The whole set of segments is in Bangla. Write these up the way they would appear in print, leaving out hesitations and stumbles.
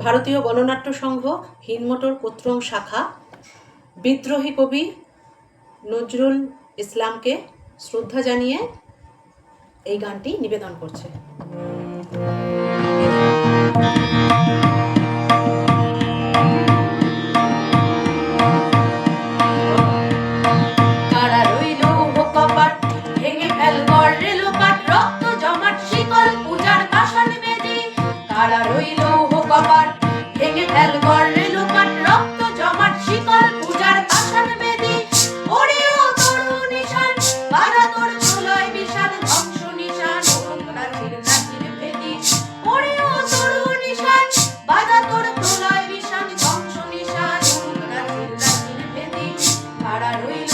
ভারতীয় গণনাট্য সংঘ হিন্দমোটর কোত্রং শাখা বিদ্রোহী কবি নজরুল ইসলামকে শ্রদ্ধা জানিয়ে এই গানটি নিবেদন করছে। কারা রইল কপাট ভেঙে ফেল গড় রেলপাট রক্ত জমাট শিকল পূজার পাষাণ বেদি। কারা রইল কপাট ভেঙে ফেল গড় রেলপাট রক্ত জমাট শিকল পূজার পাষাণ বেদি। ওরেও তরু নিশান বাধা তোর প্রলয় বিষাদ ধ্বংস নিশান নাচির নাচির ভেদি। ওরেও তরু নিশান বাধা তোর প্রলয় বিষাদ ধ্বংস নিশান নাচির নাচির ভেদি। কারা রইল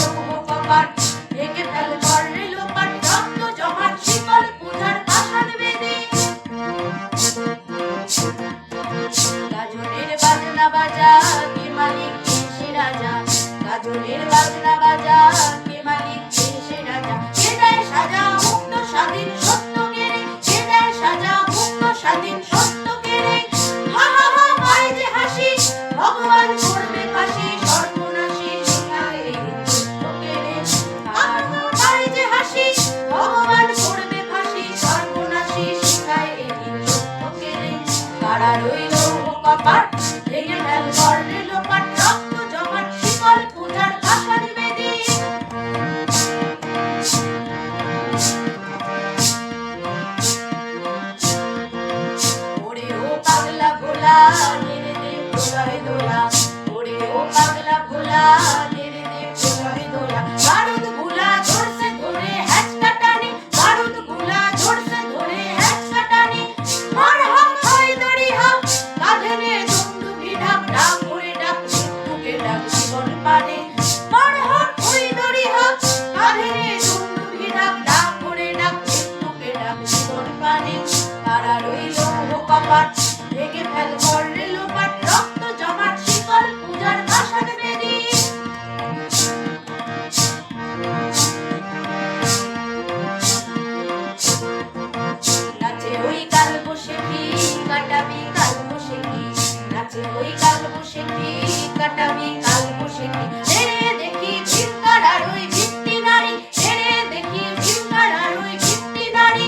কপাট ভেঙে ফেল গড় রেলপাট রক্ত জমাট শিকল পূজার পাষাণ বেদি। গাজনের বাজনা বাজা কে মালিক কে সে রাজা। গাজনের বাজনা বাজা কে মালিক কে সে রাজা। কে দেয় সাজা মুক্ত স্বাধীন সত্য কেড়ে। কে দেয় সাজা মুক্ত স্বাধীন সত্য কেড়ে। হা হা হা পায় যে হাসি ভগবান করবে ফাঁসি সর্বনাশী শিখায় এই সত্য কেড়ে। হা হা পায় যে হাসি ভগবান করবে ফাঁসি সর্বনাশী শিখায় এই সত্য কেড়ে। কারা রইল কপাট ভেঙে ফেল গড় রেলপাট রক্ত জমাট শিকল পূজার পাষাণ বেদি। ওরে ও পাগলা ভোলা নেড়ে দে প্রলয় দোলা। ওরে ও পাগলা ভোলা নেড়ে দে প্রলয় দোলা। বারুদ গুলা ঝরছে ধরে হ্যাচকা টানি। বারুদ গুলা ঝরছে ধরে হ্যাচকা টানি। মার হাম হয় দড়ি হাম কাঁধে নে দুন্দুভি ঢাক ঢাক করে ডাক মৃত্যুকে ডাক জীবন পানে। মার হাম হয় দড়ি হাম কাঁধে নে দুন্দুভি ঢাক ঢাক করে ডাক মৃত্যুকে ডাক জীবন পানে। কারা রইল কপাট ভেঙে ফেল গড় রেলপাট রক্ত জমাট শিকল পূজার পাষাণ বেদি। নাচে ওই কাল বসেছি কাটাবি কাল বসেছি। নাচে ওই কাল বসেছি কাটাবি কাল বসেছি। রে দেখি ভিক্ষার আর ওই ভিত্তি নারী। রে দেখি ভিক্ষার আর ওই ভিত্তি নারী।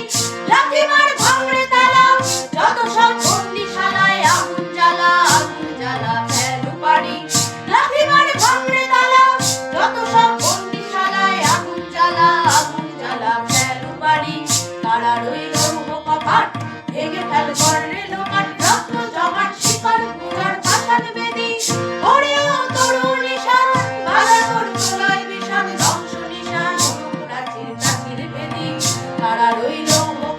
লাথি মার ভাঙড়ে তালা যত সব বন্দিশালায় আগুন জ্বালা আগুন জ্বালা ফেলু পারি। লাথি মার ভাঙড়ে তালা যত সব বন্দিশালায় আগুন জ্বালা আগুন জ্বালা ফেলু পারি। কারা রইল কপাট ভেঙে ফেল গড় রেলপাট রক্ত জমাট শিকল পূজার পাষাণ বেদি। ওরেও তরু নিশান বাধা তোর প্রলয় বিষাদ ধ্বংস নিশান নাচির নাচির ভেদি। কারা রইল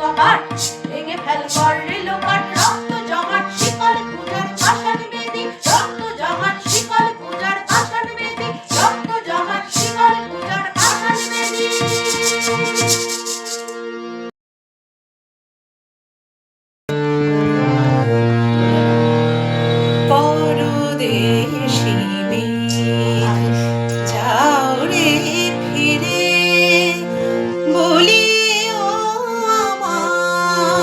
কপাট ভেঙে ফেল গড় রেলপাট রক্ত জমাট শিকল পূজার পাষাণ বেদি। রক্ত জমাট শিকল পূজার পাষাণ বেদি। রক্ত জমাট শিকল পূজার পাষাণ বেদি। পরদেশী মেয়ে যাও রে ফিরে বলি ও আমার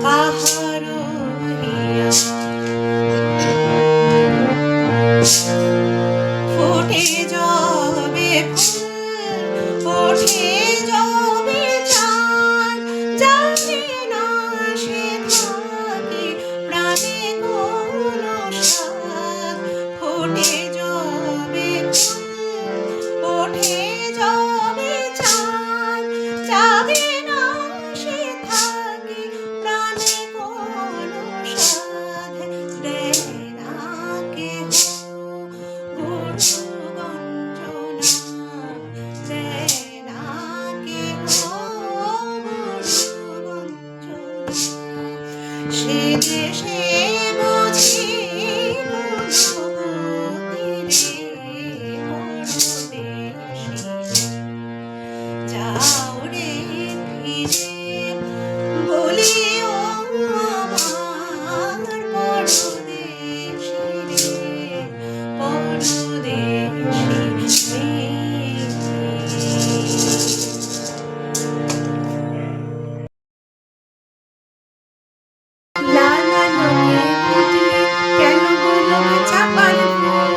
কাহার হিয়া ফুটে যাবে ফুল ওঠে যাবে চাঁদ জানে না সে থাকে প্রাণে কোন সাদ ফুটে যাবে ফুল ওঠে যাবে চাঁদ জাগে না সে থাকে প্রাণে কোন সাদ দেয় না কেহ গুরু গঞ্জনা দেয় না কেহ গুরু গঞ্জনা সে দেশে বুঝি যাও রে ফিরে বলিও আমার পরদেশি রে পরদেশি লালা লোকে ফুটলে কেন বলো চাপার ফুল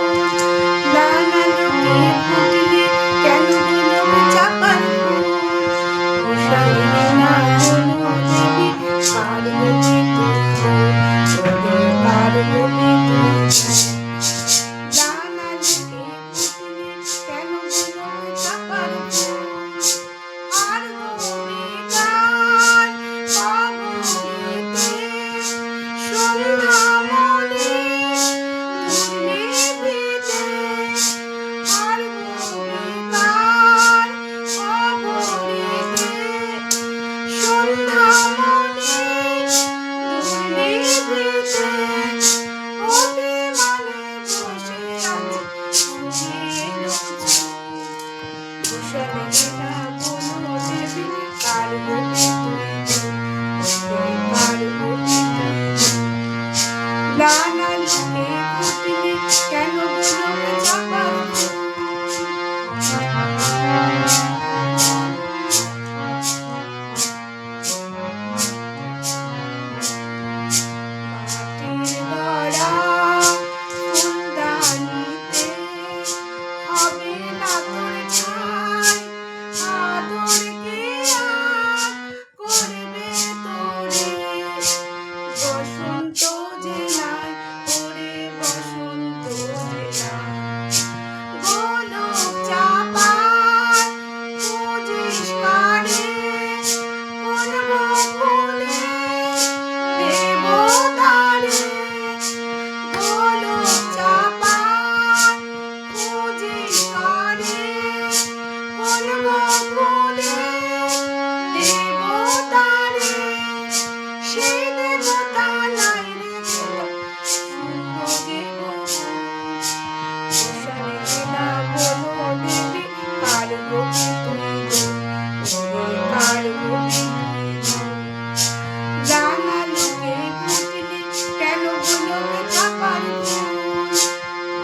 লালা লোকে ফুটলে কেন বলো চাপার ফুল উষাইলে না কোনো দেবী পার্বতী তুই পার্বতী তুই লালা লোকে ফুটলে কেন বলো চাপার ফুল আর গোবে গান কবরেতে সন্ধ্যামণি দুর্নিভৃতে আর গোবে গান কবরেতে সন্ধ্যামণি দুর্নিভৃতে অভিমানে বসে আছে বুঝিয়ে লুচি কুশলে না কোনো দেবী পার্বতী তুই পার্বতী লালা লোকে ফুটলে কেন বলো চাপার মাটির গড়া ফুলদানিতে হবে না তোর ঠাঁই আদর কে আর করবে তোরে বসন্ত জেলায় ওরে বসন্ত জেলায় গোলক চাপায় খুঁজিস কারে কোন বকুলে দেব তারে গোলক চাপায় খুঁজিস কারে কোন বকুলে দেব তারে সে দেবতা নাই রে শুনবো যে কুশলে না কোনো দেবী পার্বতী তুই পার্বতী জানা লোকে ফুটলে কেন বলো চাপার ফুল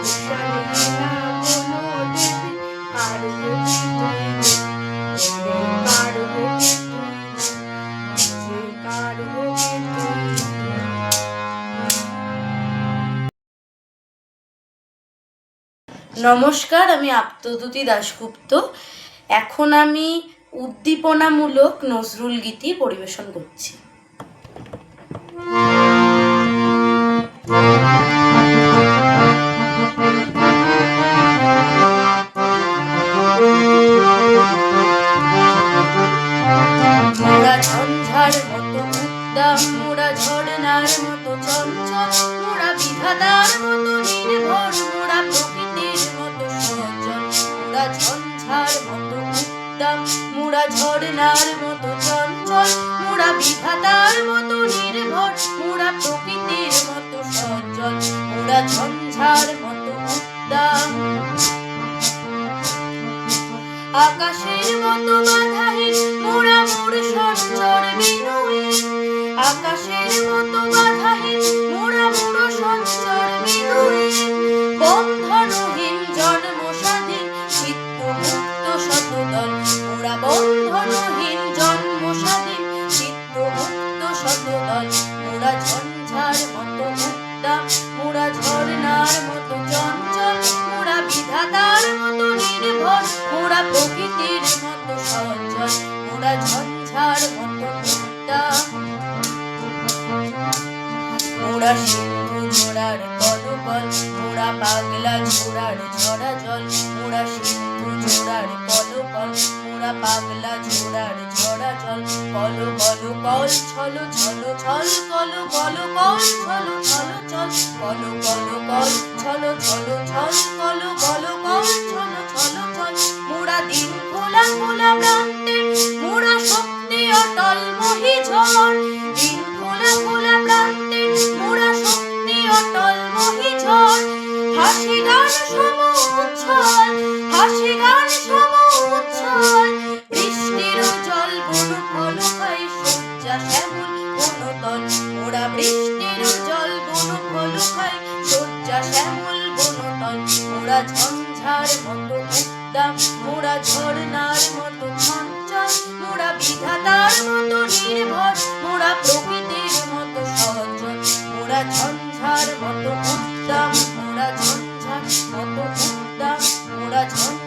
কুশলে না কোনো দেবী পার্বতী তুই পার্বতী তুই পার্বতী তুই নমস্কার, আমি আপ্তদ্যুতি দাশগুপ্ত। এখন আমি উদ্দীপনামূলক নজরুল গীতি পরিবেশন করছি। মোরা ঝঞ্ঝার মতো উদ্দাম, মোরা ঝর্ণার মতো চঞ্চল, মোরা বিধাতার মতো নির্ভর, মোরা প্রকৃতির মতো সজল। মোরা ঝঞ্ঝার মতো উদ্দাম, মোরা ঝর্ণার মতো চঞ্চল, মোরা বিধাতার মতো নির্ভর, মোরা প্রকৃতির মতো সজল। মোরা ঝঞ্ঝার মতো উদ্দাম, আকাশের মতো বাধাহীন, মোরা মোর সঞ্চর বিনয়ী। আকাশের মতো বাধাহীন, মোরা মোর সঞ্চর বিনয়ী। বন্ধনহীন জন্ম স্বাধীন, চিত্ত মুক্ত শতদল। মোরা বন্ধনহীন জন্ম স্বাধীন, চিত্ত মুক্ত শতদল। দল, মোরা ঝঞ্ঝার মতো উদ্দাম, মোরা ঝর্ণার মতো চঞ্চল, মোরা বিধাতার মতো নির্ভর, মোরা প্রকৃতির মতো সচল, মোরা ঝঞ্ঝার মতো উদ্দাম। মোরা সিন্ধু ঝোড়ার কলকল, মোরা পাগলা ঝোড়ার ঝরা জল, মোরা সিন্ধু ঝোড়ার কলকল, মোরা পাগলা ঝোড়ার ঝরা জল। কল কল কল ছল ছল ছল, কল কল কল ছল ছল ছল, কল কল কল ছল ছল ছল, কল কল কল ছল ছল ছল। মোরা দিন খোলা খোলা প্রান্তে, মোরা শক্তি অটল মহিঝড়, দিন খোলা খোলা প্রান্তে, মোরা শক্তি অটল মহিঝড়। হাসি গান সমুচ্ছল, হাসি গান সমুচ্ছল, বৃষ্টির জল বনু ফল খাই শয্যা শ্যামল বনতল, মোরা বৃষ্টির জল বনু ফল খাই শয্যা শ্যামল বনতল। মোরা ঝঞ্ঝার মতো উদ্দাম, মোরা ঝর্ণার মতো চঞ্চল, মোরা বিধাতার মতো নির্ভর, মোরা প্রকৃতির মতো সচল, মোরা ঝঞ্ঝার মতো উদ্দাম, মোরা ঝঞ্ঝার মতো উদ্দাম, মোরা ঝঞ্ঝার